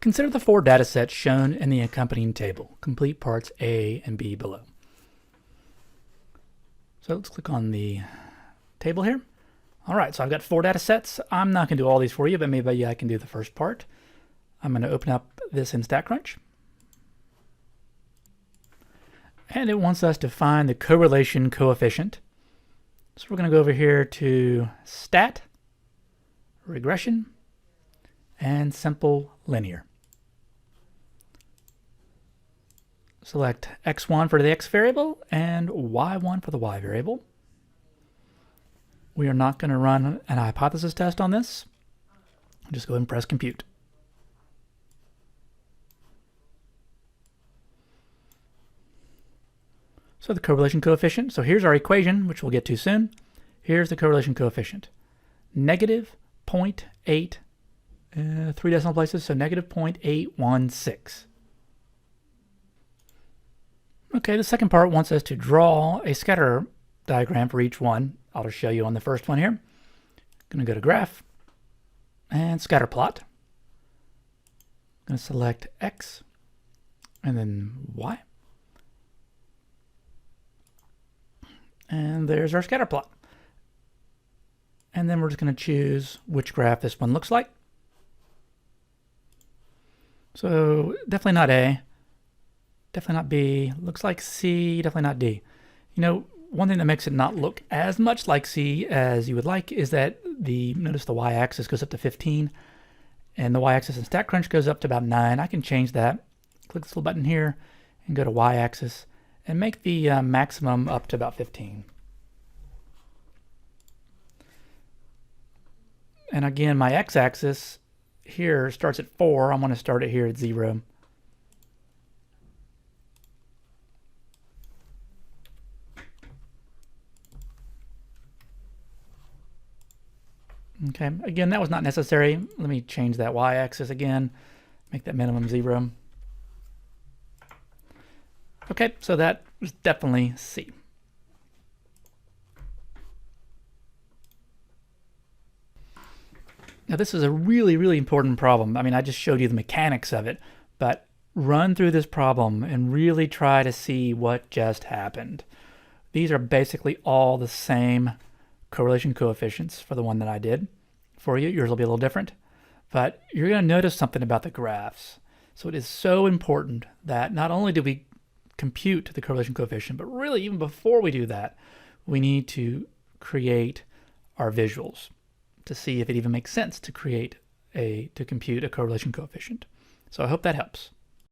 Consider the 4 datasets shown in the accompanying table. Complete parts A and B below. So let's click on the table here. All right, so I've got 4 datasets. I'm not going to do all these for you, but maybe I can do the first part. I'm going to open up this in StatCrunch. And it wants us to find the correlation coefficient. So we're going to go over here to Stat, Regression, and Simple Linear. Select x1 for the x variable and y1 for the y variable. We are not going to run an hypothesis test on this. Just go ahead and press compute. So the correlation coefficient. So here's our equation, which we'll get to soon. Here's the correlation coefficient. Negative 0.8, 3 decimal places, so negative 0.816. Okay, the second part wants us to draw a scatter diagram for each one. I'll just show you on the first one here. I'm going to go to Graph and Scatter Plot. I'm going to select X and then Y. And there's our scatter plot. And then we're just going to choose which graph this one looks like. So definitely not A. Definitely not B. Looks like C. Definitely not D. You know, one thing that makes it not look as much like C as you would like is that notice the y-axis goes up to 15 and the y-axis in StatCrunch goes up to about 9. I can change that. Click this little button here and go to y-axis and make the maximum up to about 15. And again, my x-axis here starts at 4. I'm going to start it here at 0. Okay, again, that was not necessary. Let me change that y-axis again, make that minimum 0. Okay, so that was definitely C. Now this is a really, really important problem. I mean, I just showed you the mechanics of it, but run through this problem and really try to see what just happened. These are basically all the same correlation coefficients for the one that I did for you. Yours will be a little different, but you're going to notice something about the graphs. So it is so important that not only do we compute the correlation coefficient, but really even before we do that, we need to create our visuals to see if it even makes sense to compute a correlation coefficient. So I hope that helps.